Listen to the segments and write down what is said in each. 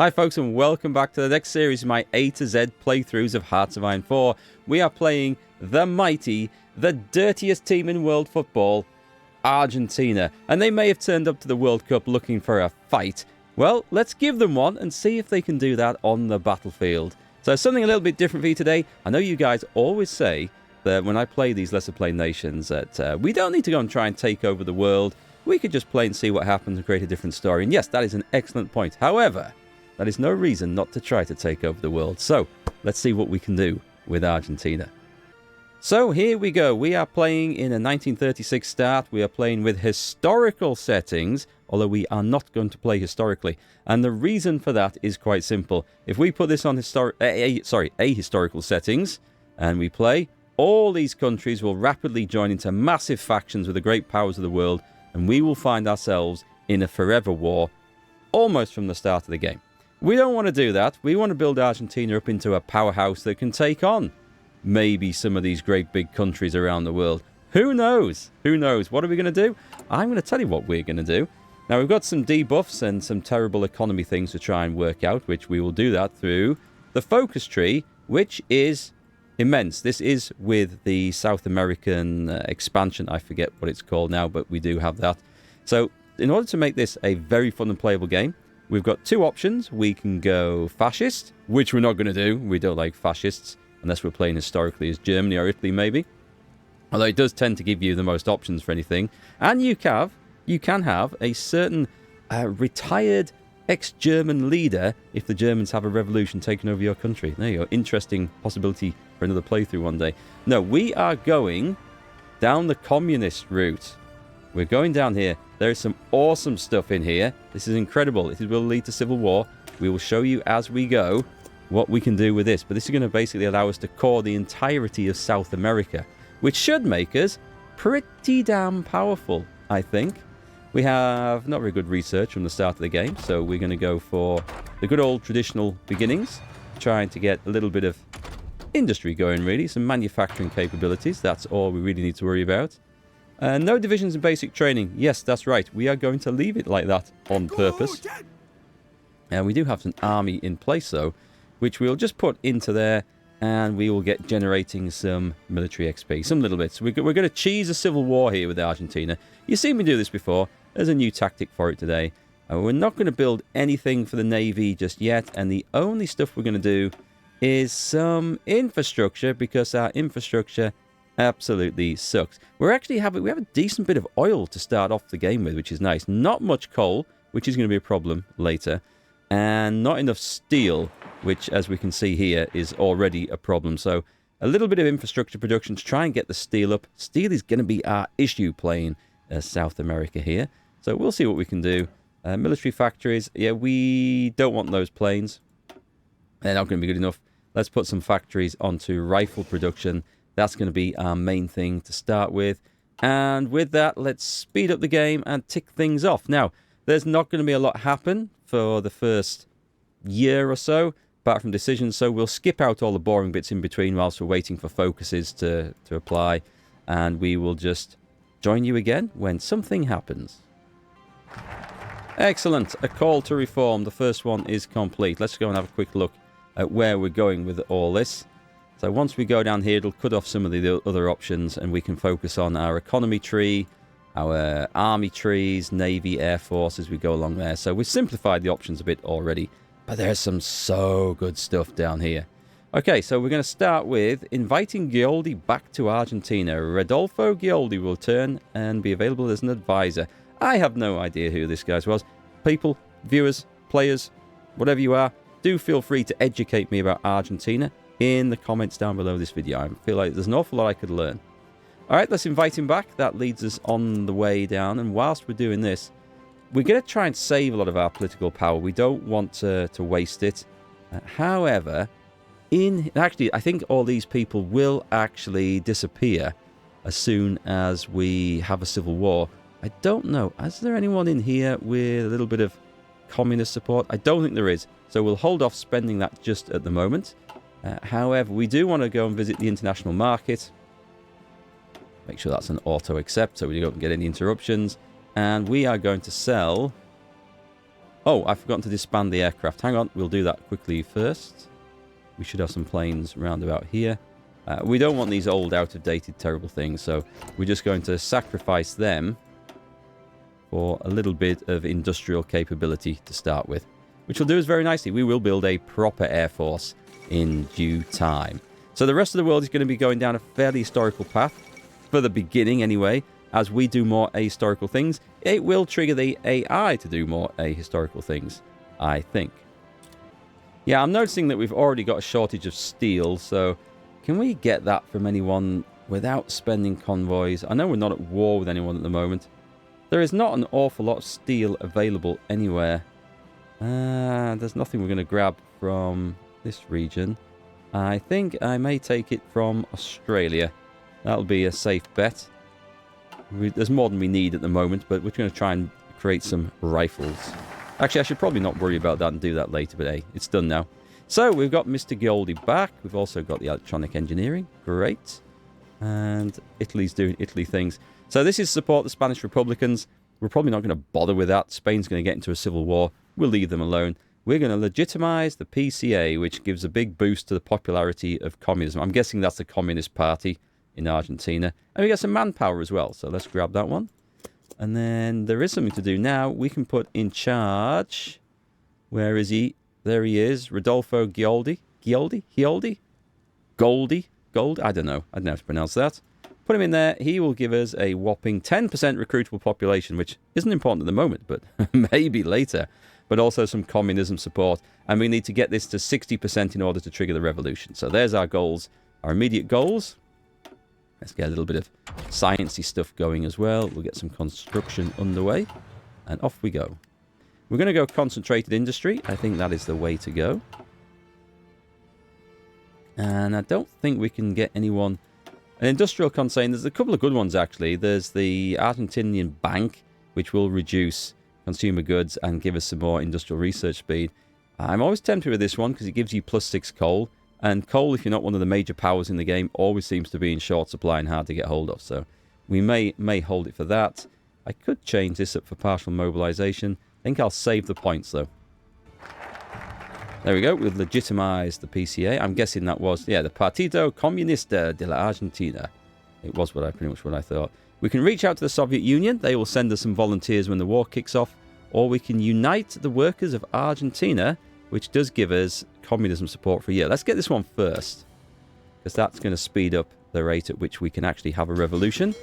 Hi folks, and welcome back to the next series of my A to Z playthroughs of Hearts of Iron 4. We are playing the mighty, the dirtiest team in world football, Argentina. And they may have turned up to the World Cup looking for a fight. Well, let's give them one and see if they can do that on the battlefield. So something a little bit different for you today. I know you guys always say that when I play these lesser played nations that we don't need to go and try and take over the world. We could just play and see what happens and create a different story. And yes, that is an excellent point. However, that is no reason not to try to take over the world. So, let's see what we can do with Argentina. So, here we go. We are playing in a 1936 start. We are playing with historical settings, although we are not going to play historically. And the reason for that is quite simple. If we put this on ahistorical settings, and we play, all these countries will rapidly join into massive factions with the great powers of the world, and we will find ourselves in a forever war, almost from the start of the game. We don't want to do that. We want to build Argentina up into a powerhouse that can take on maybe some of these great big countries around the world. Who knows? Who knows? What are we going to do? I'm going to tell you what we're going to do. Now, we've got some debuffs and some terrible economy things to try and work out, which we will do that through the focus tree, which is immense. This is with the South American expansion. I forget what it's called now, but we do have that. So, in order to make this a very fun and playable game, we've got two options. We can go fascist, which we're not going to do. We don't like fascists, unless we're playing historically as Germany or Italy, maybe. Although it does tend to give you the most options for anything. And you can have a certain retired ex-German leader if the Germans have a revolution taking over your country. There you go. Interesting possibility for another playthrough one day. No, we are going down the communist route. We're going down here. There is some awesome stuff in here. This is incredible. This will lead to civil war. We will show you as we go what we can do with this. But this is going to basically allow us to core the entirety of South America, which should make us pretty damn powerful, I think. We have not very good research from the start of the game, so we're going to go for the good old traditional beginnings, trying to get a little bit of industry going, really. Some manufacturing capabilities. That's all we really need to worry about. No divisions in basic training. Yes, that's right. We are going to leave it like that on purpose. And we do have an army in place, though, which we'll just put into there, and we will get generating some military XP, some little bits. We're going to cheese a civil war here with Argentina. You've seen me do this before. There's a new tactic for it today. We're not going to build anything for the Navy just yet, and the only stuff we're going to do is some infrastructure, because our infrastructure absolutely sucks. We have a decent bit of oil to start off the game with, which is nice. Not much coal, which is going to be a problem later, and not enough steel, which, as we can see here, is already a problem. So a little bit of infrastructure production to try and get the steel up. Steel is going to be our issue playing South America here. So we'll see what we can do. Military factories. Yeah, we don't want those planes. They're not going to be good enough. Let's put some factories onto rifle production. That's going to be our main thing to start with. And with that, let's speed up the game and tick things off. Now, there's not going to be a lot happen for the first year or so, apart from decisions. So we'll skip out all the boring bits in between whilst we're waiting for focuses to apply. And we will just join you again when something happens. Excellent. A call to reform. The first one is complete. Let's go and have a quick look at where we're going with all this. So once we go down here, it'll cut off some of the other options, and we can focus on our economy tree, our army trees, navy, air force as we go along there. So we've simplified the options a bit already, but there's some so good stuff down here. Okay, so we're going to start with inviting Gioldi back to Argentina. Rodolfo Gioldi will return and be available as an advisor. I have no idea who this guy was. People, viewers, players, whatever you are, do feel free to educate me about Argentina in the comments down below this video. I feel like there's an awful lot I could learn. Alright, let's invite him back. That leads us on the way down. And whilst we're doing this, we're going to try and save a lot of our political power. We don't want to waste it. However, actually, I think all these people will actually disappear as soon as we have a civil war. I don't know. Is there anyone in here with a little bit of communist support? I don't think there is. So we'll hold off spending that just at the moment. However, we do want to go and visit the international market. Make sure that's an auto accept so we don't get any interruptions. And we are going to sell Oh, I've forgotten to disband the aircraft. Hang on, we'll do that quickly first. We should have some planes round about here. We don't want these old, out-of-dated, terrible things, so we're just going to sacrifice them for a little bit of industrial capability to start with, which will do us very nicely. We will build a proper air force in due time. So the rest of the world is going to be going down a fairly historical path, for the beginning anyway. As we do more ahistorical things, it will trigger the AI to do more ahistorical things, I think. Yeah, I'm noticing that we've already got a shortage of steel, so can we get that from anyone without spending convoys? I know we're not at war with anyone at the moment. There is not an awful lot of steel available anywhere. There's nothing we're going to grab from this region. I think I may take it from Australia. That'll be a safe bet. There's more than we need at the moment, but we're going to try and create some rifles. Actually, I should probably not worry about that and do that later, but hey, it's done now. So, we've got Mr. Goldie back. We've also got the electronic engineering. Great. And Italy's doing Italy things. So, this is support the Spanish Republicans. We're probably not going to bother with that. Spain's going to get into a civil war. We'll leave them alone. We're going to legitimize the PCA, which gives a big boost to the popularity of communism. I'm guessing that's the Communist Party in Argentina. And we got some manpower as well. So, let's grab that one. And then there is something to do now. We can put in charge. Where is he? There he is. Rodolfo Gioldi. Gioldi? Goldie? Gold? I don't know. I don't know how to pronounce that. Put him in there. He will give us a whopping 10% recruitable population, which isn't important at the moment, but maybe later. But also some communism support. And we need to get this to 60% in order to trigger the revolution. So there's our goals. Our immediate goals. Let's get a little bit of sciencey stuff going as well. We'll get some construction underway. And off we go. We're going to go concentrated industry. I think that is the way to go. And I don't think we can get anyone... An industrial concern. There's a couple of good ones, actually. There's the Argentinian Bank, which will reduce consumer goods and give us some more industrial research speed. I'm always tempted with this one because it gives you +6 coal. And coal, if you're not one of the major powers in the game, always seems to be in short supply and hard to get hold of. So we may hold it for that. I could change this up for partial mobilization. I think I'll save the points, though. There we go. We've legitimized the PCA. I'm guessing that was, yeah, the Partido Comunista de la Argentina. It was pretty much what I thought. We can reach out to the Soviet Union. They will send us some volunteers when the war kicks off. Or we can unite the workers of Argentina, which does give us communism support for a year. Let's get this one first, because that's going to speed up the rate at which we can actually have a revolution.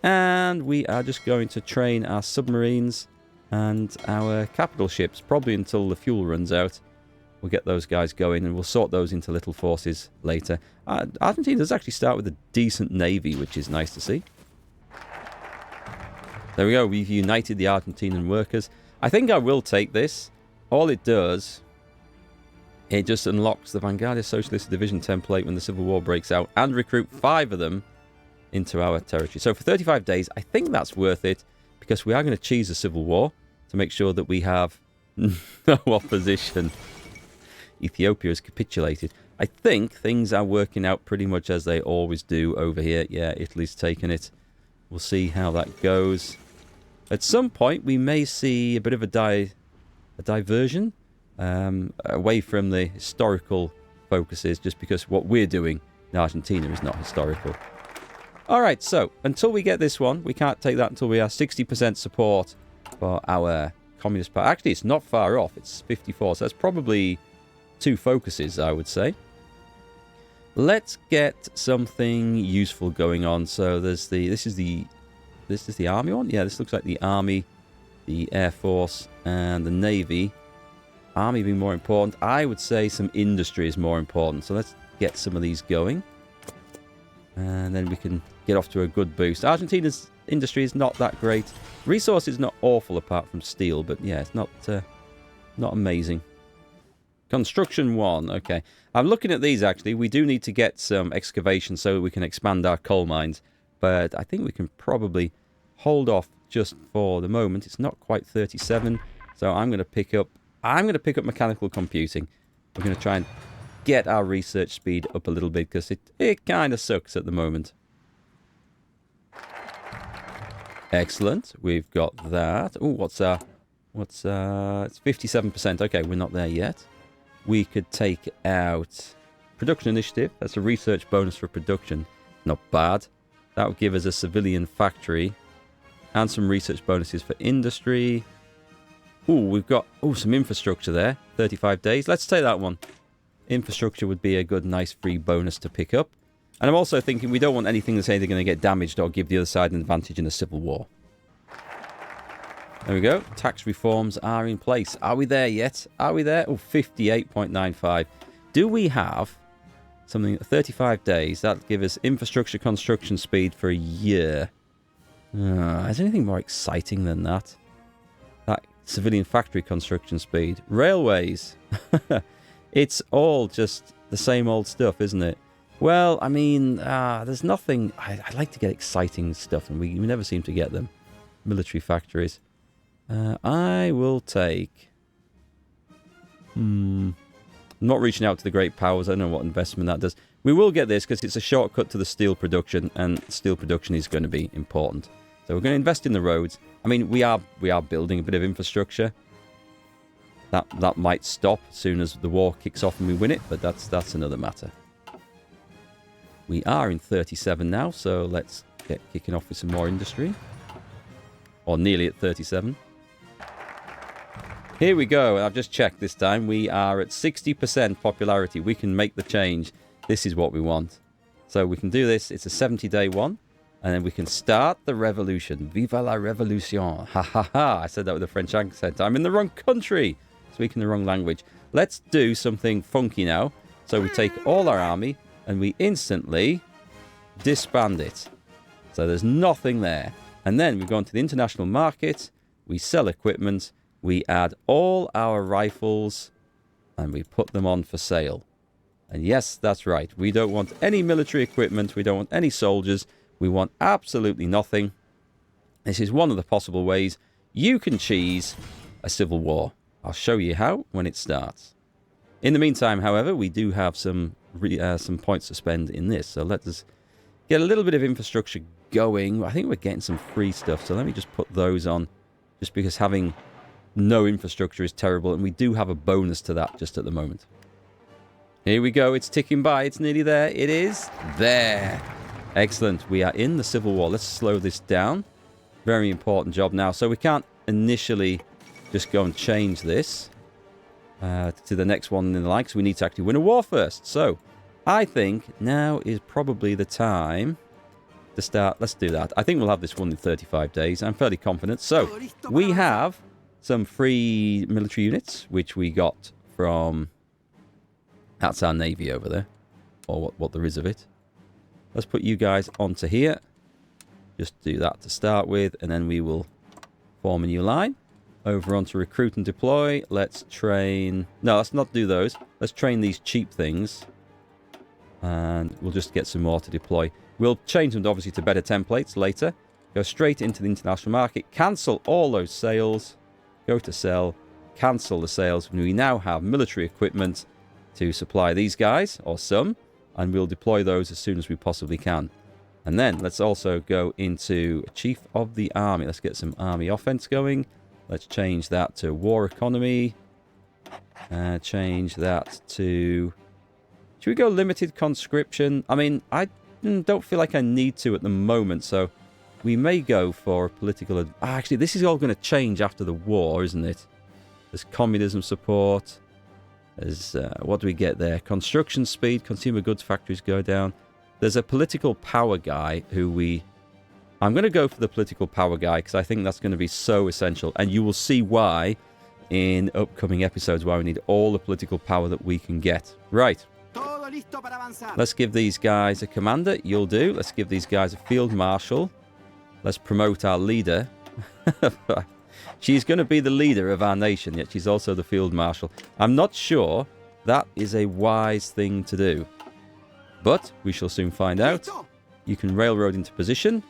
And we are just going to train our submarines and our capital ships, probably until the fuel runs out. We'll get those guys going, and we'll sort those into little forces later. Argentina does actually start with a decent navy, which is nice to see. There we go. We've united the Argentinian workers. I think I will take this. All it does... It just unlocks the Vanguardist Socialist Division template when the Civil War breaks out and recruit 5 of them into our territory. So for 35 days, I think that's worth it because we are going to cheese a Civil War to make sure that we have no opposition. Ethiopia has capitulated. I think things are working out pretty much as they always do over here. Yeah, Italy's taken it. We'll see how that goes. At some point, we may see a bit of a diversion. Away from the historical focuses, just because what we're doing in Argentina is not historical. Alright, so until we get this one, we can't take that until we have 60% support for our Communist Party. Actually, it's not far off. It's 54, so that's probably 2 focuses, I would say. Let's get something useful going on. So there's this is the Army one? Yeah, this looks like the Army, the Air Force, and the Navy. Army being more important. I would say some industry is more important. So let's get some of these going. And then we can get off to a good boost. Argentina's industry is not that great. Resource is not awful apart from steel. But yeah, it's not amazing. Construction 1. Okay. I'm looking at these actually. We do need to get some excavation so we can expand our coal mines. But I think we can probably hold off just for the moment. It's not quite 37. So I'm going to pick up mechanical computing. We're going to try and get our research speed up a little bit because it kind of sucks at the moment. Excellent. We've got that. Oh, what's our What's it's 57%. Okay, we're not there yet. We could take out production initiative. That's a research bonus for production. Not bad. That would give us a civilian factory and some research bonuses for industry. Ooh, we've got some infrastructure there. 35 days. Let's take that one. Infrastructure would be a good, nice free bonus to pick up. And I'm also thinking we don't want anything that's either going to get damaged or give the other side an advantage in a civil war. There we go. Tax reforms are in place. Are we there yet? Are we there? Oh, 58.95. Do we have something 35 days? That'll give us infrastructure construction speed for a year. Is there anything more exciting than that? That civilian factory construction speed. Railways. It's all just the same old stuff, isn't it? Well, I mean, there's nothing... I'd like to get exciting stuff, and we never seem to get them. Military factories. I will take... I'm not reaching out to the great powers. I don't know what investment that does. We will get this because it's a shortcut to the steel production, and steel production is going to be important. So we're going to invest in the roads. I mean, we are building a bit of infrastructure. That might stop as soon as the war kicks off and we win it, but that's another matter. We are in 37 now, so let's get kicking off with some more industry. Or nearly at 37. Here we go. I've just checked this time. We are at 60% popularity. We can make the change. This is what we want. So we can do this. It's a 70-day one. And then we can start the revolution. Viva la revolution. Ha ha ha. I said that with a French accent. I'm in the wrong country. Speaking the wrong language. Let's do something funky now. So we take all our army and we instantly disband it. So there's nothing there. And then we go into the international market. We sell equipment. We add all our rifles and we put them on for sale. And yes, that's right. We don't want any military equipment. We don't want any soldiers. We want absolutely nothing. This is one of the possible ways you can cheese a civil war. I'll show you how when it starts. In the meantime, however, we do have some points to spend in this. So let us get a little bit of infrastructure going. I think we're getting some free stuff. So let me just put those on. Just because having no infrastructure is terrible. And we do have a bonus to that just at the moment. Here we go. It's ticking by. It's nearly there. It is there. Excellent. We are in the Civil War. Let's slow this down. Very important job now. So we can't initially just go and change this to the next one in the line. So we need to actually win a war first. So I think now is probably the time to start. Let's do that. I think we'll have this one in 35 days. I'm fairly confident. So we have some free military units, which we got from... That's our navy over there. Or what there is of it. Let's put you guys onto here. Just do that to start with. And then we will form a new line. Over onto recruit and deploy. Let's train... No, let's not do those. Let's train these cheap things. And we'll just get some more to deploy. We'll change them obviously to better templates later. Go straight into the international market. Cancel all those sales. Go to sell. Cancel the sales. We now have military equipment to supply these guys, or some. And we'll deploy those as soon as we possibly can. And then let's also go into Chief of the Army. Let's get some army offense going. Let's change that to war economy. Change that to... Should we go limited conscription? I mean, I don't feel like I need to at the moment, so we may go for political... Actually, this is all going to change after the war, isn't it? There's communism support. There's... what do we get there? Construction speed, consumer goods factories go down. There's a political power guy who we... I'm going to go for the political power guy because I think that's going to be so essential. And you will see why in upcoming episodes, why we need all the political power that we can get. Right. Let's give these guys a commander. You'll do. Let's give these guys a field marshal. Let's promote our leader. She's going to be the leader of our nation, yet she's also the field marshal. I'm not sure that is a wise thing to do. But we shall soon find out. You can railroad into position.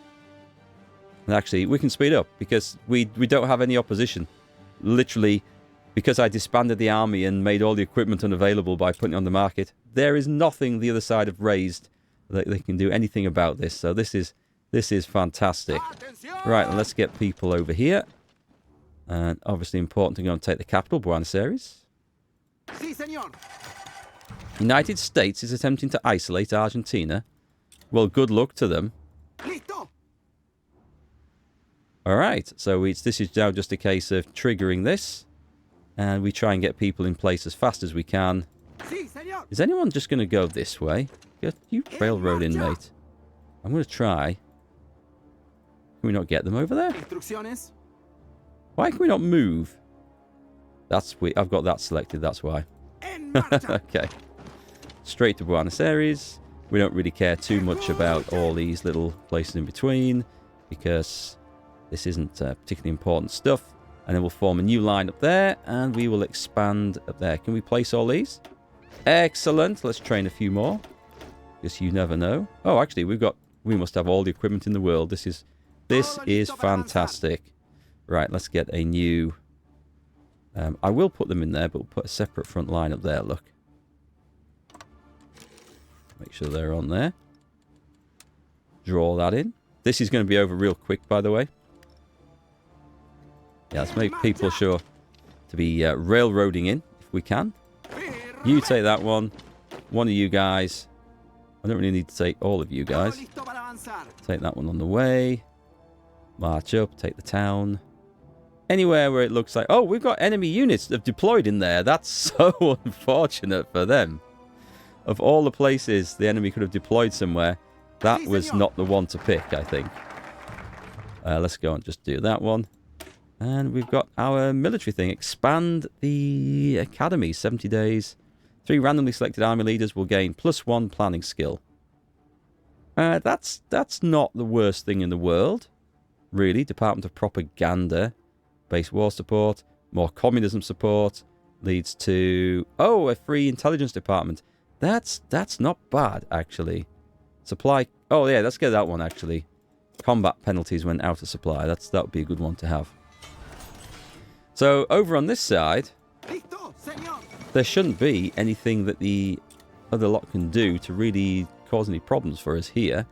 And actually, we can speed up because we don't have any opposition. Literally, because I disbanded the army and made all the equipment unavailable by putting it on the market, there is nothing the other side have raised that they can do anything about this. So this is fantastic. Right, let's get people over here. And obviously important to go and take the capital, Buenos Aires. Sí, señor. United States is attempting to isolate Argentina. Well, good luck to them. Listo. Alright, so this is now just a case of triggering this. And we try and get people in place as fast as we can. Sí, señor. Is anyone just going to go this way? Get you railroad in, mate. I'm going to try. Can we not get them over there? Instrucciones. Why can we not move? I've got that selected, that's why. En marcha. Okay. Straight to Buenos Aires. We don't really care too much about all these little places in between because this isn't particularly important stuff. And then we'll form a new line up there and we will expand up there. Can we place all these? Excellent. Let's train a few more. Because you never know. Oh, actually, we must have all the equipment in the world. This is fantastic. Right, let's get a new... I will put them in there, but we'll put a separate front line up there, look. Make sure they're on there. Draw that in. This is going to be over real quick, by the way. Yeah, let's make people sure to be railroading in, if we can. You take that one. One of you guys. I don't really need to take all of you guys. Take that one on the way. March up, take the town. Anywhere where it looks like... Oh, we've got enemy units that have deployed in there. That's so unfortunate for them. Of all the places the enemy could have deployed somewhere, that was not the one to pick, I think. Let's go and just do that one. And we've got our military thing. Expand the academy. 70 days. 3 randomly selected army leaders will gain +1 planning skill. That's not the worst thing in the world. Really. Department of Propaganda. Base war support. More communism support. Leads to... Oh, a free intelligence department. That's not bad, actually. Supply... Oh, yeah, let's get that one, actually. Combat penalties when out of supply. That would be a good one to have. So, over on this side... There shouldn't be anything that the other lot can do to really cause any problems for us here.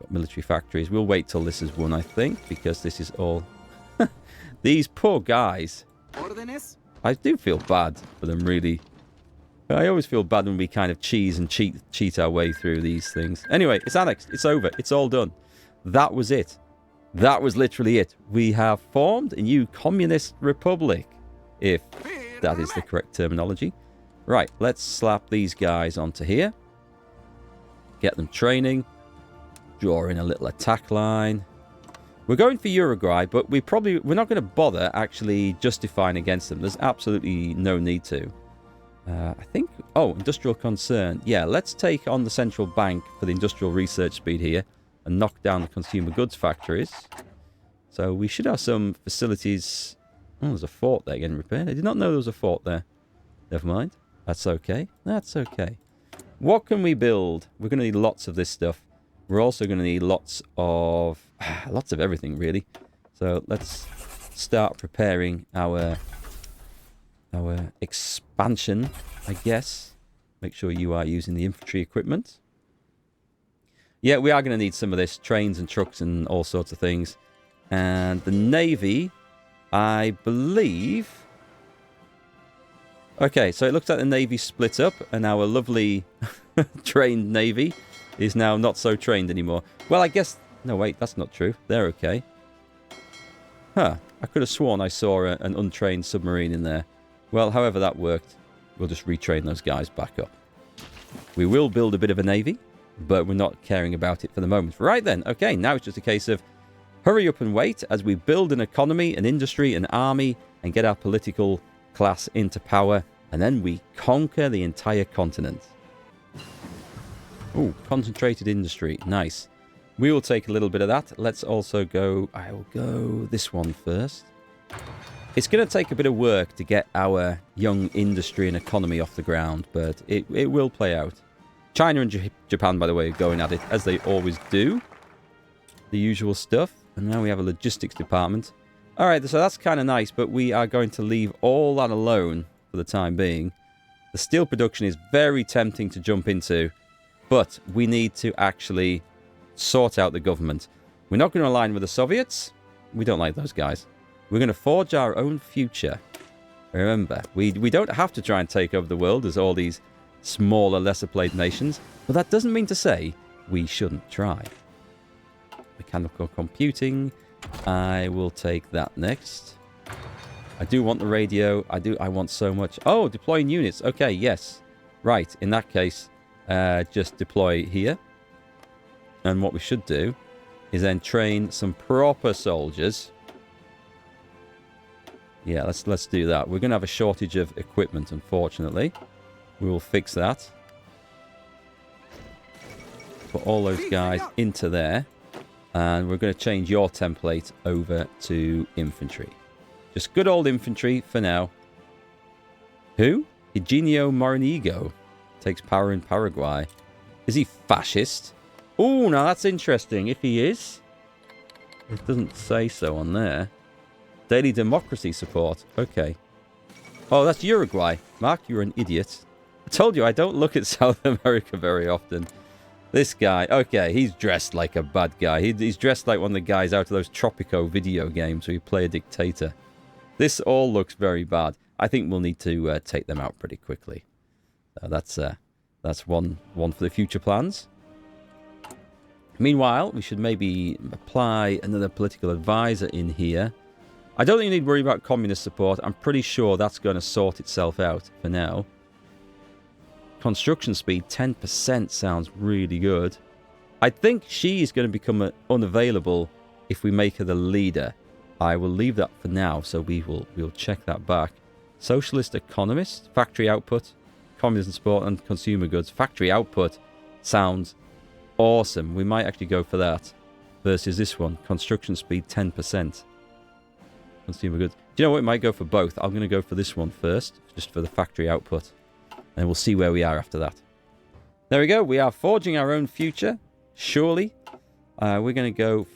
Got military factories. We'll wait till this is won, I think, because this is all... These poor guys. I do feel bad for them, really. I always feel bad when we kind of cheat our way through these things. Anyway, it's annexed. It's over. It's all done. That was it. That was literally it. We have formed a new communist republic, if that is the correct terminology. Right, let's slap these guys onto here. Get them training. Draw in a little attack line. We're going for Uruguay, but we're not going to bother actually justifying against them. There's absolutely no need to. I think... Oh, industrial concern. Yeah, let's take on the central bank for the industrial research speed here and knock down the consumer goods factories. So we should have some facilities... Oh, there's a fort there getting repaired. I did not know there was a fort there. Never mind. That's okay. That's okay. What can we build? We're going to need lots of this stuff. We're also going to need lots of everything, really. So let's start preparing our expansion, I guess. Make sure you are using the infantry equipment. Yeah, we are going to need some of this. Trains and trucks and all sorts of things. And the Navy, I believe... Okay, so it looks like the Navy split up, and our lovely trained Navy is now not so trained anymore. Well, I guess... No, wait, that's not true. They're okay. Huh. I could have sworn I saw an untrained submarine in there. Well, however that worked, we'll just retrain those guys back up. We will build a bit of a navy, but we're not caring about it for the moment. Right then, okay, now it's just a case of hurry up and wait as we build an economy, an industry, an army, and get our political class into power, and then we conquer the entire continent. Ooh, concentrated industry. Nice. We will take a little bit of that. Let's also go... I will go this one first. It's going to take a bit of work to get our young industry and economy off the ground, but it will play out. China and Japan, by the way, are going at it, as they always do. The usual stuff. And now we have a logistics department. Alright, so that's kind of nice, but we are going to leave all that alone for the time being. The steel production is very tempting to jump into, but we need to actually sort out the government. We're not going to align with the Soviets. We don't like those guys. We're going to forge our own future. Remember, we don't have to try and take over the world as all these smaller, lesser played nations, but that doesn't mean to say we shouldn't try. Mechanical computing. I will take that next. I do want the radio. I want so much. Oh, deploying units. Okay, yes. Right, in that case, just deploy here. And what we should do is then train some proper soldiers. Yeah, let's do that. We're going to have a shortage of equipment, unfortunately. We will fix that. Put all those guys into there. And we're going to change your template over to infantry. Just good old infantry for now. Who? Eugenio Morinigo takes power in Paraguay. Is he fascist? Oh, now that's interesting. If he is, it doesn't say so on there. Daily democracy support. Okay. Oh, that's Uruguay. Mark, you're an idiot. I told you I don't look at South America very often. This guy, okay, he's dressed like a bad guy. He's dressed like one of the guys out of those Tropico video games where you play a dictator. This all looks very bad. I think we'll need to take them out pretty quickly. That's one for the future plans. Meanwhile, we should maybe apply another political advisor in here. I don't think you need to worry about communist support. I'm pretty sure that's going to sort itself out for now. Construction speed, 10% sounds really good. I think she is going to become unavailable if we make her the leader. I will leave that for now, so we'll check that back. Socialist economist, factory output, communism support and consumer goods. Factory output sounds awesome. We might actually go for that versus this one. Construction speed, 10%. Consumer goods. Do you know what? We might go for both. I'm going to go for this one first, just for the factory output. And we'll see where we are after that. There we go. We are forging our own future. Surely. We're going to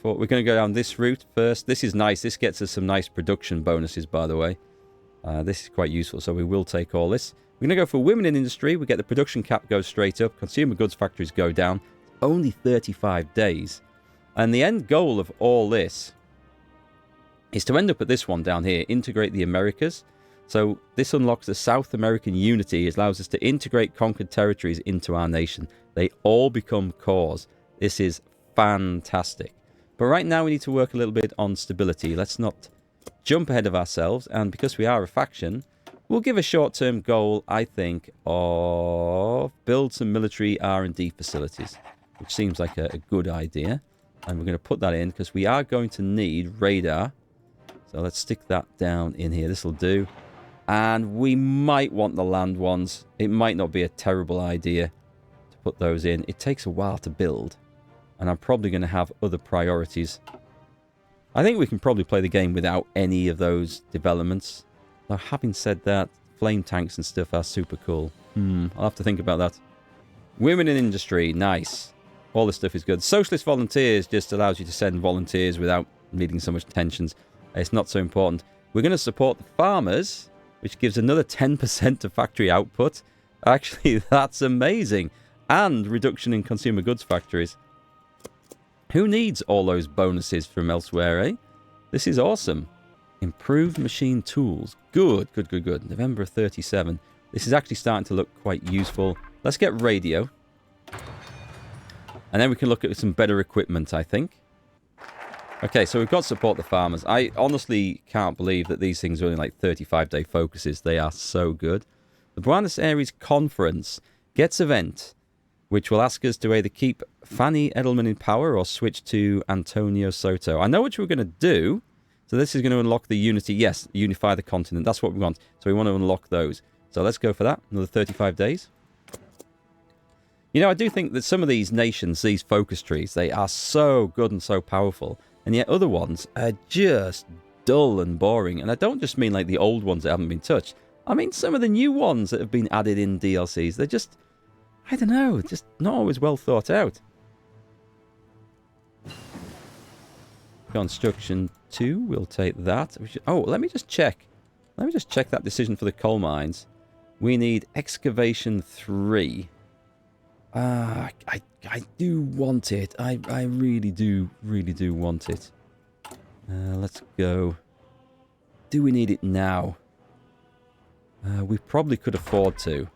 go down this route first. This is nice. This gets us some nice production bonuses, by the way. This is quite useful, so we will take all this. We're going to go for women in industry. We get the production cap goes straight up. Consumer goods factories go down. Only 35 days. And the end goal of all this is to end up at this one down here. Integrate the Americas. So this unlocks the South American unity. It allows us to integrate conquered territories into our nation. They all become cores. This is fantastic. But right now we need to work a little bit on stability. Let's not jump ahead of ourselves. And because we are a faction, we'll give a short-term goal, I think, of build some military R&D facilities, which seems like a good idea. And we're going to put that in because we are going to need radar. So let's stick that down in here. This will do. And we might want the land ones. It might not be a terrible idea to put those in. It takes a while to build. And I'm probably going to have other priorities. I think we can probably play the game without any of those developments. Now, having said that, flame tanks and stuff are super cool. I'll have to think about that. Women in industry, nice. All this stuff is good. Socialist volunteers just allows you to send volunteers without needing so much tensions. It's not so important. We're going to support the farmers, which gives another 10% to factory output. Actually, that's amazing. And reduction in consumer goods factories. Who needs all those bonuses from elsewhere, eh? This is awesome. Improved machine tools. Good. November 37. This is actually starting to look quite useful. Let's get radio. And then we can look at some better equipment, I think. Okay, so we've got support the farmers. I honestly can't believe that these things are only like 35-day focuses. They are so good. The Buenos Aires Conference gets event, which will ask us to either keep Fanny Edelman in power or switch to Antonio Soto. I know what we're going to do. So this is going to unlock the unity. Yes, unify the continent. That's what we want. So we want to unlock those. So let's go for that. Another 35 days. You know, I do think that some of these nations, these focus trees, they are so good and so powerful. And yet other ones are just dull and boring. And I don't just mean like the old ones that haven't been touched. I mean some of the new ones that have been added in DLCs. They're just, I don't know, just not always well thought out. Construction 2, we'll take that. Oh, let me just check. Let me just check that decision for the coal mines. We need excavation 3. I do want it. I really do want it. Let's go. do we need it now? We probably could afford to.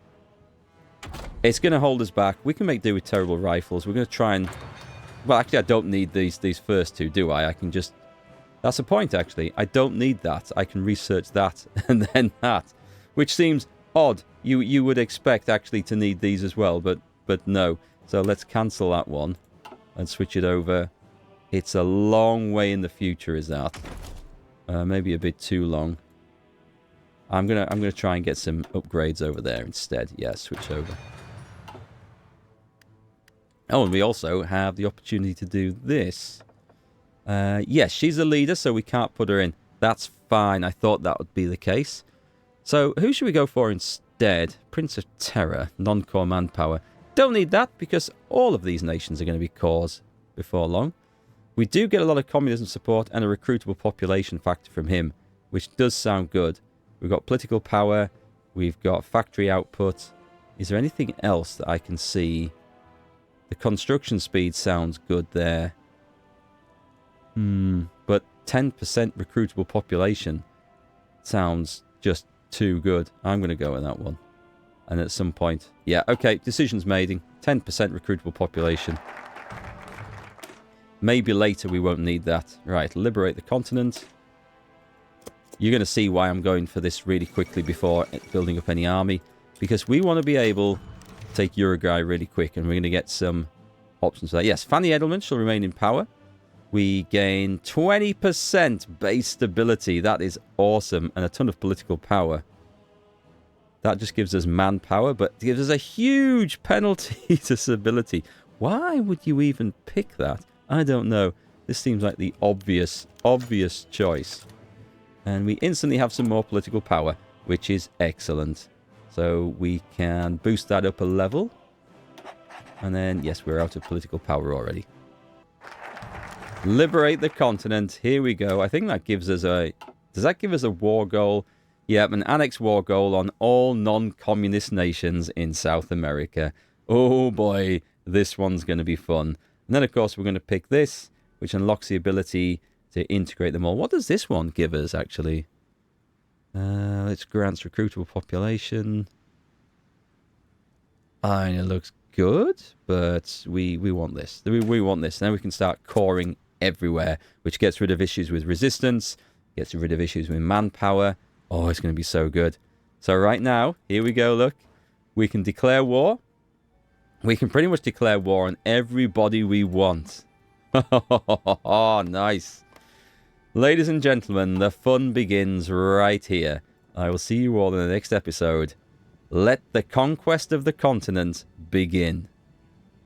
It's going to hold us back. We can make do with terrible rifles. We're going to try and... Well, actually, I don't need these first two, do I? I can just... That's the point, actually. I don't need that. I can research that and then that. Which seems odd. You would expect, actually, to need these as well, but no. So let's cancel that one and switch it over. It's a long way in the future, is that? Maybe a bit too long. I'm gonna try and get some upgrades over there instead. Yeah, switch over. Oh, and we also have the opportunity to do this. Yes, she's a leader, so we can't put her in. That's fine. I thought that would be the case. So who should we go for instead? Prince of Terror, non-core manpower. Don't need that because all of these nations are going to be cores before long. We do get a lot of communism support and a recruitable population factor from him, which does sound good. We've got political power. We've got factory output. Is there anything else that I can see? The construction speed sounds good there. But 10% recruitable population sounds just too good. I'm going to go with that one. And at some point... Yeah, okay, decision's made. 10% recruitable population. Maybe later we won't need that. Right, liberate the continent. You're going to see why I'm going for this really quickly before building up any army. Because we want to be able to take Uruguay really quick. And we're going to get some options for that. Yes, Fanny Edelman shall remain in power. We gain 20% base stability. That is awesome. And a ton of political power. That just gives us manpower, but gives us a huge penalty to stability. Why would you even pick that? I don't know. This seems like the obvious choice. And we instantly have some more political power, which is excellent. So we can boost that up a level. And then, yes, we're out of political power already. Liberate the continent. Here we go. I think that gives us a... Does that give us a war goal? Yep, an annex war goal on all non-communist nations in South America. Oh boy, this one's going to be fun. And then, of course, we're going to pick this, which unlocks the ability to integrate them all. What does this one give us, actually? Let's grant recruitable population. It looks good, but we want this. We want this. Then we can start coring everywhere, which gets rid of issues with resistance, gets rid of issues with manpower. Oh, it's going to be so good. So right now, here we go, look. We can declare war. We can pretty much declare war on everybody we want. Oh, nice. Ladies and gentlemen, the fun begins right here. I will see you all in the next episode. Let the conquest of the continent begin.